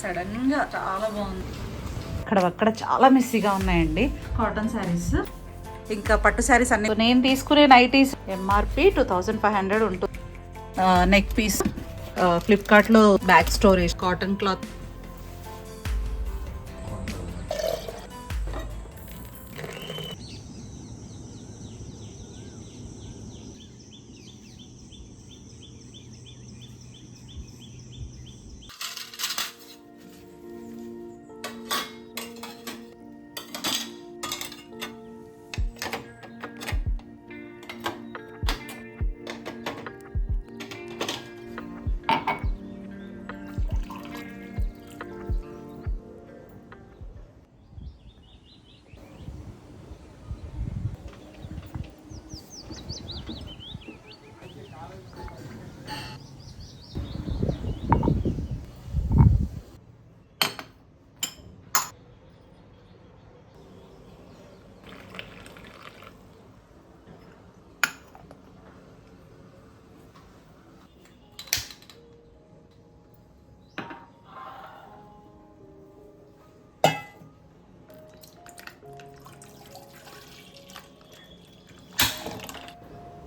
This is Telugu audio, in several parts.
సడన్గా చాలా బాగుంది. అక్కడ చాలా మెస్సీగా ఉన్నాయండి కాటన్ శారీస్. ఇంకా పట్టు శారీస్ అన్ని నేను తీసుకునే నైటీస్ ఎంఆర్పి 2500 ఉంటుంది. నెక్ పీస్ ఫ్లిప్కార్ట్లో back storage cotton cloth.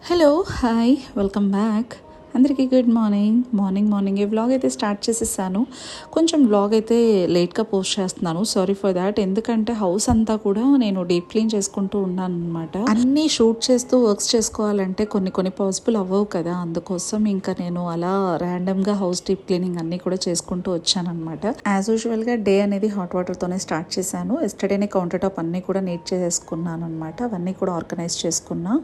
Hello hi welcome back. అందరికీ గుడ్ మార్నింగ్ ఈ వ్లాగ్ అయితే స్టార్ట్ చేసేసాను. కొంచెం వ్లాగ్ అయితే లేట్గా పోస్ట్ చేస్తున్నాను, సారీ ఫర్ దాట్. ఎందుకంటే హౌస్ అంతా కూడా నేను డీప్ క్లీన్ చేసుకుంటూ ఉన్నాను అనమాట. అన్నీ షూట్ చేస్తూ వర్క్స్ చేసుకోవాలంటే కొన్ని పాసిబుల్ అవ్వవు కదా, అందుకోసం ఇంకా నేను అలా ర్యాండమ్గా హౌస్ డీప్ క్లీనింగ్ అన్నీ కూడా చేసుకుంటూ వచ్చాను అనమాట. యాజ్ యూజువల్గా డే అనేది హాట్ వాటర్తోనే స్టార్ట్ చేశాను. ఎస్టర్డేనే కౌంటర్ టాప్ అన్నీ కూడా నీట్ చేసేసుకున్నాను అనమాట. అవన్నీ కూడా ఆర్గనైజ్ చేసుకున్నా.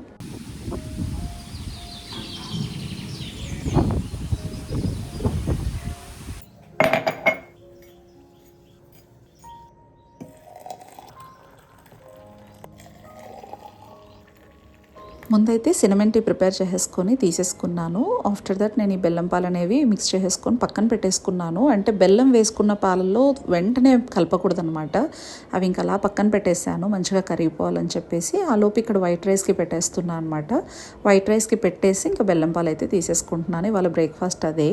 ముందైతే సినమన్ టీ ప్రిపేర్ చేసేసుకొని తీసేసుకున్నాను. ఆఫ్టర్ దట్ నేను ఈ బెల్లం పాలు అనేవి మిక్స్ చేసేసుకొని పక్కన పెట్టేసుకున్నాను. అంటే బెల్లం వేసుకున్న పాలల్లో వెంటనే కలపకూడదు అనమాట. అవి ఇంకా అలా పక్కన పెట్టేసాను మంచిగా కరిగిపోవాలని చెప్పేసి. ఆ లోపు ఇక్కడ వైట్ రైస్కి పెట్టేస్తున్నాను అనమాట. వైట్ రైస్కి పెట్టేసి ఇంకా బెల్లం పాలు అయితే తీసేసుకుంటున్నాను. ఇవాళ బ్రేక్ఫాస్ట్ అదే.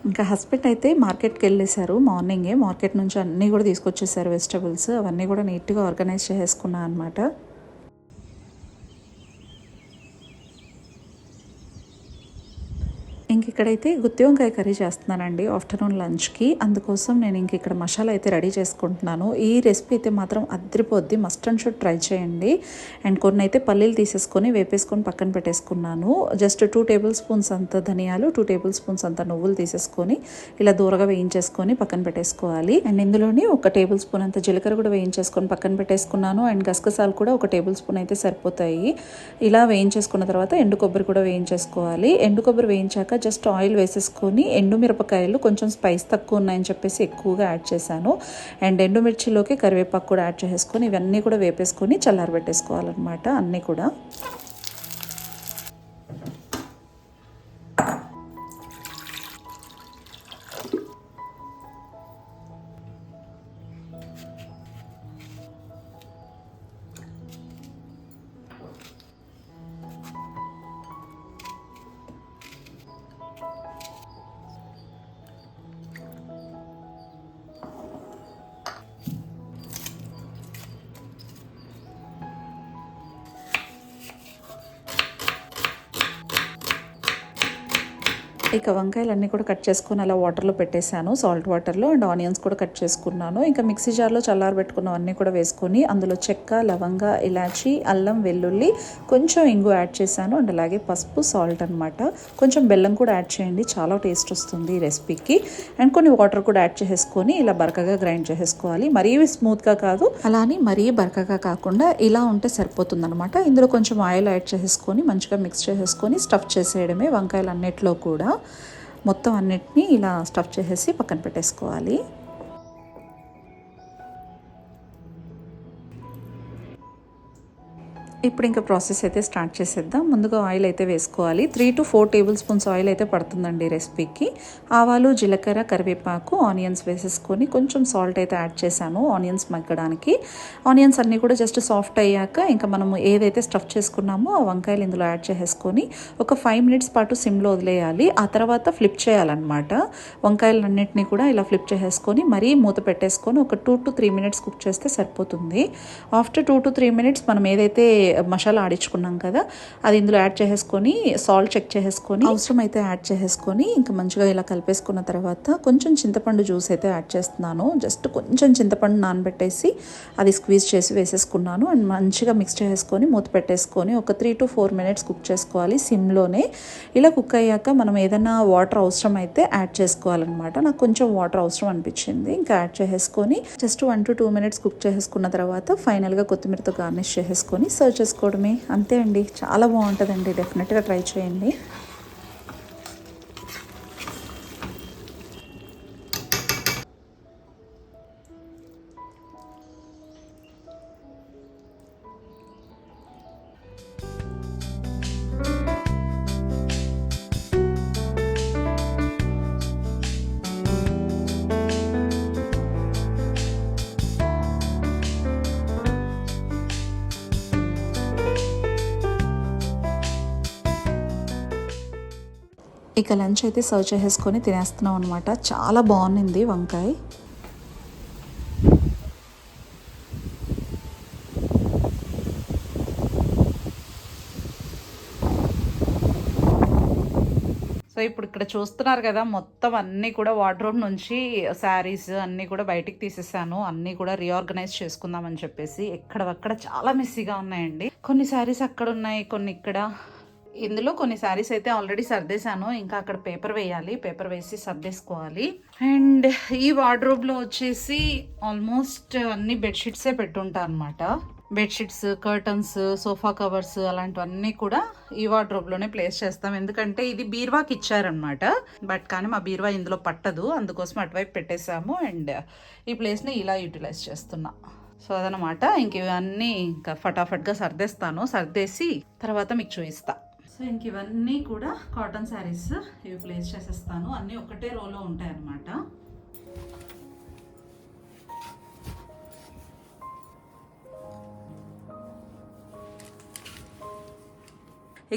ఇంకా హస్బెండ్ అయితే మార్కెట్కి వెళ్ళేశారు మార్కెట్ నుంచి అన్నీ కూడా తీసుకొచ్చేసారు వెజిటబుల్స్. అవన్నీ కూడా నీట్గా ఆర్గనైజ్ చేసుకున్నాను అనమాట. ఇంక ఇక్కడైతే గుత్తి వంకాయ కర్రీ చేస్తున్నానండి ఆఫ్టర్నూన్ లంచ్కి. అందుకోసం నేను ఇంక ఇక్కడ మసాలా అయితే రెడీ చేసుకుంటున్నాను. ఈ రెసిపీ అయితే మాత్రం అద్రిపోద్ది, మస్ట్ అండ్ షుడ్ ట్రై చేయండి. అండ్ కొన్ని అయితే పల్లీలు తీసేసుకొని వేపేసుకొని పక్కన పెట్టేసుకున్నాను. జస్ట్ 2 టేబుల్ స్పూన్స్ అంత ధనియాలు, 2 టేబుల్ స్పూన్స్ అంత నువ్వులు తీసేసుకొని ఇలా దూరగా వేయించేసుకొని పక్కన పెట్టేసుకోవాలి. అండ్ ఇందులోని 1 టేబుల్ స్పూన్ అంత జీలకర్ర కూడా వేయించేసుకొని పక్కన పెట్టేసుకున్నాను. అండ్ గసగసాలు కూడా 1 టేబుల్ స్పూన్ అయితే సరిపోతాయి. ఇలా వేయించేసుకున్న తర్వాత ఎండు కొబ్బరి కూడా వేయించేసుకోవాలి. ఎండు కొబ్బరి వేయించాక జస్ట్ ఆయిల్ వేసేసుకొని ఎండుమిరపకాయలు కొంచెం స్పైస్ తక్కువ ఉన్నాయని చెప్పేసి ఎక్కువగా యాడ్ చేశాను. అండ్ ఎండుమిర్చిలోకి కరివేపాకు కూడా యాడ్ చేసుకొని ఇవన్నీ కూడా వేపేసుకొని చల్లారబెట్టేసుకోవాలన్నమాట అన్నీ కూడా. ఇక వంకాయలన్నీ కూడా కట్ చేసుకొని అలా వాటర్లో పెట్టేశాను, సాల్ట్ వాటర్లో. అండ్ ఆనియన్స్ కూడా కట్ చేసుకున్నాను. ఇంకా మిక్సీ జార్లో చల్లారబెట్టుకున్నవన్నీ కూడా వేసుకొని అందులో చెక్క, లవంగ, ఇలాచి, అల్లం, వెల్లుల్లి, కొంచెం ఇంగు యాడ్ చేశాను. అండ్ అలాగే పసుపు, సాల్ట్ అనమాట. కొంచెం బెల్లం కూడా యాడ్ చేయండి, చాలా టేస్ట్ వస్తుంది ఈ రెసిపీకి. అండ్ కొన్ని వాటర్ కూడా యాడ్ చేసేసుకొని ఇలా బరకగా గ్రైండ్ చేసేసుకోవాలి. మరీ స్మూత్గా కాదు, అలా అని మరీ బరకగా కాకుండా ఇలా ఉంటే సరిపోతుంది అనమాట. ఇందులో కొంచెం ఆయిల్ యాడ్ చేసేసుకొని మంచిగా మిక్స్ చేసేసుకొని స్టఫ్ చేసేయడమే వంకాయలు అన్నిట్లో కూడా. మొత్తం అన్నిటినీ ఇలా స్టఫ్ చేసేసి పక్కన పెట్టేసుకోవాలి. ఇప్పుడు ఇంకా ప్రాసెస్ అయితే స్టార్ట్ చేసేద్దాం. ముందుగా ఆయిల్ అయితే వేసుకోవాలి. 3 to 4 టేబుల్ స్పూన్స్ ఆయిల్ అయితే పడుతుందండి రెసిపీకి. ఆవాలు, జీలకర్ర, కరివేపాకు, ఆనియన్స్ వేసేసుకొని కొంచెం సాల్ట్ అయితే యాడ్ చేశాను ఆనియన్స్ మగ్గడానికి. ఆనియన్స్ అన్నీ కూడా జస్ట్ సాఫ్ట్ అయ్యాక ఇంకా మనము ఏదైతే స్టఫ్ చేసుకున్నామో ఆ వంకాయలు ఇందులో యాడ్ చేసేసుకొని ఒక 5 minutes పాటు సిమ్లో వదిలేయాలి. ఆ తర్వాత ఫ్లిప్ చేయాలన్నమాట. వంకాయలన్నింటినీ కూడా ఇలా ఫ్లిప్ చేసేసుకొని మరీ మూత పెట్టేసుకొని ఒక 2 to 3 minutes కుక్ చేస్తే సరిపోతుంది. ఆఫ్టర్ 2 to 3 minutes మనం ఏదైతే మసాలా ఆడించుకున్నాం కదా, అది ఇందులో యాడ్ చేసేసుకొని సాల్ట్ చెక్ చేసేసుకొని అవసరం అయితే యాడ్ చేసేసుకొని ఇంకా మంచిగా ఇలా కలిపేసుకున్న తర్వాత కొంచెం చింతపండు జ్యూస్ అయితే యాడ్ చేస్తున్నాను. జస్ట్ కొంచెం చింతపండు నానబెట్టేసి అది స్క్వీజ్ చేసి వేసేసుకున్నాను. అండ్ మంచిగా మిక్స్ చేసేసుకొని మూత పెట్టేసుకొని ఒక 3 to 4 minutes కుక్ చేసుకోవాలి సిమ్లోనే. ఇలా కుక్ అయ్యాక మనం ఏదైనా వాటర్ అవసరం అయితే యాడ్ చేసుకోవాలన్నమాట. నాకు కొంచెం వాటర్ అవసరం అనిపించింది, ఇంకా యాడ్ చేసేసుకొని జస్ట్ 1 to 2 minutes కుక్ చేసుకున్న తర్వాత ఫైనల్గా కొత్తిమీరతో గార్నిష్ చేసేసుకొని సర్వ్ చేసుకోవడమే. అంతే అండి, చాలా బాగుంటుందండి, డెఫినెట్గా ట్రై చేయండి. ఇక లంచ్ అయితే సర్వ్ చేసేసుకొని తినేస్తున్నాం అనమాట. చాలా బాగుంది వంకాయ. సో ఇప్పుడు ఇక్కడ చూస్తున్నారు కదా, మొత్తం అన్నీ కూడా వార్డ్రోబ్ నుంచి శారీస్ అన్నీ కూడా బయటికి తీసేసాను. అన్నీ కూడా రీఆర్గనైజ్ చేసుకుందామని చెప్పేసి. ఎక్కడక్కడ చాలా మెస్సీగా ఉన్నాయండి. కొన్ని శారీస్ అక్కడ ఉన్నాయి, కొన్ని ఇక్కడ. ఇందులో కొన్ని శారీస్ అయితే ఆల్రెడీ సర్దేశాను, ఇంకా అక్కడ పేపర్ వేయాలి, పేపర్ వేసి సర్దేసుకోవాలి. అండ్ ఈ వార్డ్రోబ్లో వచ్చేసి ఆల్మోస్ట్ అన్ని బెడ్షీట్సే పెట్టుంటా అనమాట. బెడ్షీట్స్, కర్టన్స్, సోఫా కవర్స్ అలాంటివన్నీ కూడా ఈ వార్డ్రోబ్లోనే ప్లేస్ చేస్తాం. ఎందుకంటే ఇది బీర్వాకి ఇచ్చారనమాట, బట్ కానీ మా బీర్వా ఇందులో పట్టదు, అందుకోసం అటువైపు పెట్టేశాము. అండ్ ఈ ప్లేస్ని ఇలా యూటిలైజ్ చేస్తున్నా. సో అదనమాట. ఇంక ఇవన్నీ ఇంకా ఫటాఫట్గా సర్దేస్తాను, సర్దేసి తర్వాత మీకు చూపిస్తా. సో ఇంక ఇవన్నీ కూడా కాటన్ శారీస్, ఇవి ప్లేస్ చేసేస్తాను. అన్నీ ఒకటే రోలో ఉంటాయి అన్నమాట.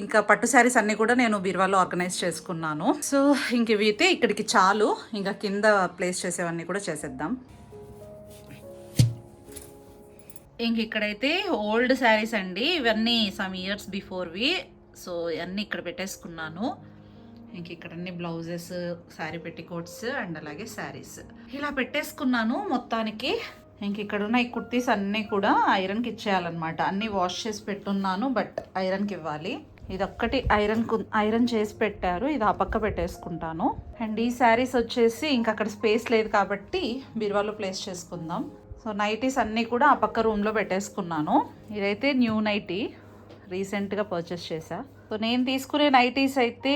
ఇంకా పట్టు శారీస్ అన్నీ కూడా నేను బీరువాలో ఆర్గనైజ్ చేసుకున్నాను. సో ఇంక ఇవి అయితే ఇక్కడికి చాలు, ఇంకా కింద ప్లేస్ చేసేవన్నీ కూడా చేసేద్దాం. ఇంక ఇక్కడైతే ఓల్డ్ శారీస్ అండి, ఇవన్నీ సమ్ ఇయర్స్ బిఫోర్వి. సో ఇవన్నీ ఇక్కడ పెట్టేసుకున్నాను. ఇంక ఇక్కడ అన్ని బ్లౌజెస్, శారీ పెట్టికోట్స్ అండ్ అలాగే శారీస్ ఇలా పెట్టేసుకున్నాను మొత్తానికి. ఇంక ఇక్కడ ఉన్న ఈ కుర్తీస్ అన్నీ కూడా ఐరన్కి ఇచ్చేయాలన్నమాట. అన్నీ వాష్ చేసి పెట్టున్నాను, బట్ ఐరన్కి ఇవ్వాలి. ఇది ఒక్కటి ఐరన్ చేసి పెట్టారు, ఇది ఆ పక్క పెట్టేసుకుంటాను. అండ్ ఈ శారీస్ వచ్చేసి ఇంకా అక్కడ స్పేస్ లేదు కాబట్టి బీరువాలో ప్లేస్ చేసుకుందాం. సో నైటీస్ అన్నీ కూడా ఆ పక్క రూమ్లో పెట్టేసుకున్నాను. ఇదైతే న్యూ నైటీ, రీసెంట్గా పర్చేస్ చేశా. సో నేను తీసుకునే నైటీస్ అయితే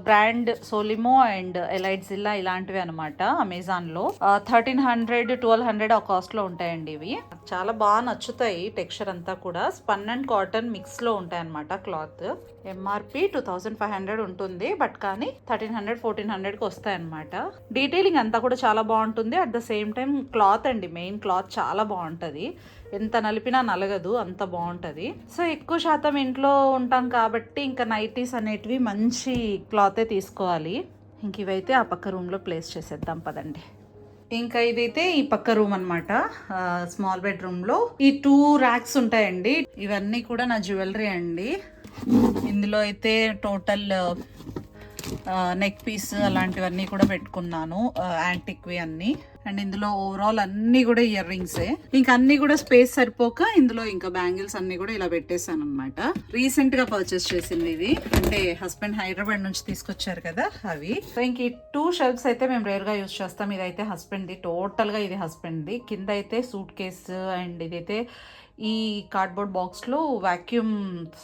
బ్రాండ్ సోలిమో అండ్ ఎలైట్జిల్లా ఇలాంటివి అనమాట. అమెజాన్లో 1300, 1200 ఆ కాస్ట్లో ఉంటాయండి. ఇవి చాలా బాగా నచ్చుతాయి. టెక్స్చర్ అంతా కూడా స్పన్ అండ్ కాటన్ మిక్స్లో ఉంటాయి అనమాట. క్లాత్ ఎంఆర్పి 2500 ఉంటుంది, బట్ కానీ 1300, 1400కి వస్తాయన్నమాట. డీటెయిలింగ్ అంతా కూడా చాలా బాగుంటుంది. At the same time cloth అండి, మెయిన్ క్లాత్ చాలా బాగుంటుంది. ఎంత నలిపినా నలగదు, అంత బాగుంటుంది. సో ఎక్కువ శాతం ఇంట్లో ఉంటాం కాబట్టి ఇంకా నైటీస్ అనేటివి మంచి క్లాతే తీసుకోవాలి. ఇంక ఇవైతే ఆ పక్క రూమ్లో ప్లేస్ చేసేద్దాం పదండి. ఇంకా ఇదైతే ఈ పక్క రూమ్ అనమాట, స్మాల్ బెడ్రూమ్లో ఈ 2 ర్యాక్స్ ఉంటాయండి. ఇవన్నీ కూడా నా జ్యువెలరీ అండి. ఇందులో అయితే టోటల్ నెక్ పీస్ అలాంటివన్నీ కూడా పెట్టుకున్నాను, యాంటిక్వి అన్నీ. అండ్ ఇందులో ఓవరాల్ అన్నీ కూడా ఇయర్ రింగ్సే. ఇంకా అన్నీ కూడా స్పేస్ సరిపోక ఇందులో ఇంకా బ్యాంగిల్స్ అన్నీ కూడా ఇలా పెట్టేశాను అనమాట. రీసెంట్గా పర్చేస్ చేసింది ఇవి, అంటే హస్బెండ్ హైదరాబాద్ నుంచి తీసుకొచ్చారు కదా అవి. సో ఇంక ఈ 2 షెల్ఫ్స్ అయితే మేము రేర్గా యూజ్ చేస్తాం. ఇదైతే హస్బెండ్ది, టోటల్గా ఇది హస్బెండ్ది. కింద అయితే సూట్ కేసు అండ్ ఇదైతే ఈ కార్డ్బోర్డ్ బాక్స్లో వ్యాక్యూమ్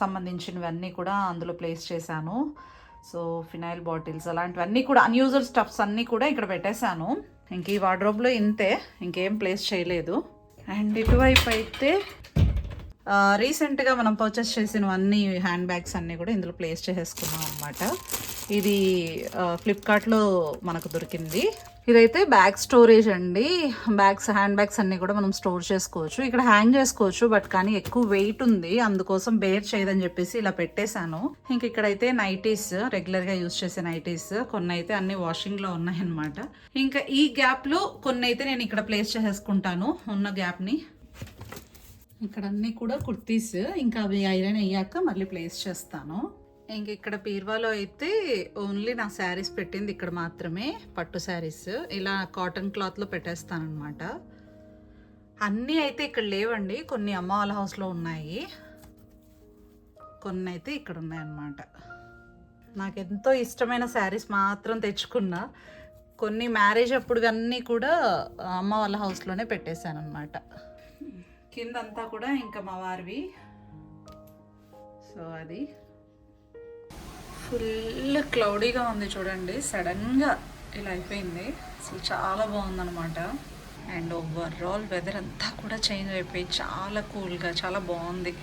సంబంధించినవన్నీ కూడా అందులో ప్లేస్ చేశాను. సో ఫినైల్ బాటిల్స్ అలాంటివన్నీ కూడా అన్యూజువల్ స్టఫ్స్ అన్నీ కూడా ఇక్కడ పెట్టేశాను. ఇంక ఈ వార్డ్రోబ్లో ఇంతే, ఇంకేం ప్లేస్ చేయలేదు. అండ్ ఇటువైపు అయితే రీసెంట్గా మనం పర్చేస్ చేసినవన్నీ హ్యాండ్ బ్యాగ్స్ అన్నీ కూడా ఇందులో ప్లేస్ చేసేసుకున్నాం అనమాట. ఇది ఫ్లిప్కార్ట్లో మనకు దొరికింది. ఇదైతే బ్యాగ్ స్టోరేజ్ అండి. బ్యాగ్స్, హ్యాండ్ బ్యాగ్స్ అన్నీ కూడా మనం స్టోర్ చేసుకోవచ్చు. ఇక్కడ హ్యాంగ్ చేసుకోవచ్చు, బట్ కానీ ఎక్కువ వెయిట్ ఉంది, అందుకోసం బేర్ చేయదని చెప్పేసి ఇలా పెట్టేశాను. ఇంక ఇక్కడైతే నైటీస్, రెగ్యులర్గా యూజ్ చేసే నైటీస్ కొన్ని అయితే అన్ని వాషింగ్లో ఉన్నాయన్నమాట. ఇంకా ఈ గ్యాప్లో కొన్ని అయితే నేను ఇక్కడ ప్లేస్ చేసేసుకుంటాను, ఉన్న గ్యాప్ని. ఇక్కడ అన్నీ కూడా కుర్తీస్, ఇంకా అవి ఐరన్ అయ్యాక మళ్ళీ ప్లేస్ చేస్తాను. ఇంక ఇక్కడ పీర్వాలో అయితే ఓన్లీ నా శారీస్ పెట్టింది ఇక్కడ మాత్రమే, పట్టు శారీస్. ఇలా కాటన్ క్లాత్లో పెట్టేస్తాను అనమాట. అన్నీ అయితే ఇక్కడ లేవండి, కొన్ని అమ్మ వాళ్ళ హౌస్లో ఉన్నాయి, కొన్ని అయితే ఇక్కడ ఉన్నాయన్నమాట. నాకు ఎంతో ఇష్టమైన శారీస్ మాత్రం తెచ్చుకున్నా, కొన్ని మ్యారేజ్ అప్పుడు అన్నీ కూడా అమ్మ వాళ్ళ హౌస్లోనే పెట్టేశాను అనమాట. కిందంతా కూడా ఇంకా మా వారివి. సో అది ఫుల్ క్లౌడీగా ఉంది చూడండి, సడన్గా ఇలా అయిపోయింది. అసలు చాలా బాగుందనమాట. అండ్ ఓవరాల్ వెదర్ అంతా కూడా చేంజ్ అయిపోయి చాలా కూల్గా, చాలా బాగుంది.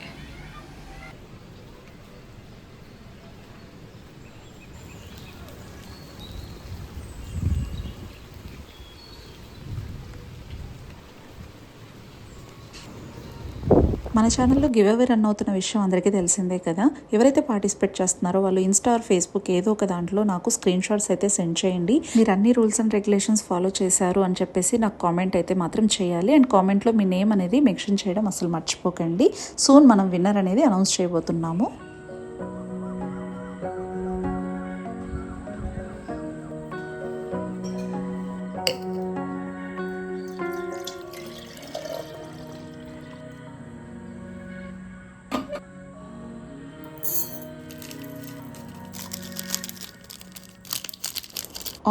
మన ఛానల్లో గివ్ అవే రన్ అవుతున్న విషయం అందరికీ తెలిసిందే కదా. ఎవరైతే పార్టిసిపేట్ చేస్తున్నారో వాళ్ళు ఇన్స్టా ఆర్ ఫేస్బుక్ ఏదో ఒక దాంట్లో నాకు స్క్రీన్ షాట్స్ అయితే సెండ్ చేయండి. మీరు అన్ని రూల్స్ అండ్ రెగ్యులేషన్స్ ఫాలో చేశారు అని చెప్పేసి నాకు కామెంట్ అయితే మాత్రం చేయాలి. అండ్ కామెంట్లో మీ నేమ్ అనేది మెన్షన్ చేయడం అసలు మర్చిపోకండి. సూన్ మనం విన్నర్ అనేది అనౌన్స్ చేయబోతున్నాము.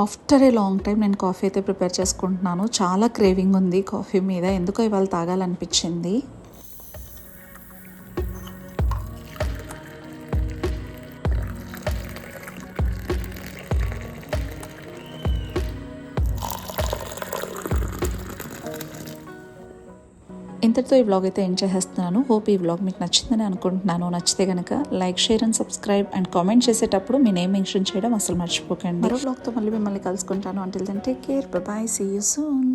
ఆఫ్టర్ ఏ లాంగ్ టైం నేను కాఫీ అయితే ప్రిపేర్ చేసుకుంటున్నాను. చాలా క్రేవింగ్ ఉంది కాఫీ మీద, ఎందుకో ఇవాళ తాగాలనిపించింది. ఇంతటితో ఈ వ్లాగ్ అయితే ఎండ్ చేసేస్తున్నాను. హోప్ ఈ వ్లాగ్ మీకు నచ్చిందని అనుకుంటున్నాను. నచ్చితే కనుక like, share and subscribe and comment చేసేటప్పుడు మీ నేమ్ మెన్షన్ చేయడం అసలు మర్చిపోకండి. మరో వ్లాగ్తో మళ్ళీ మిమ్మల్ని కలుసుకుంటాను. Until then take care, bye bye, see you soon.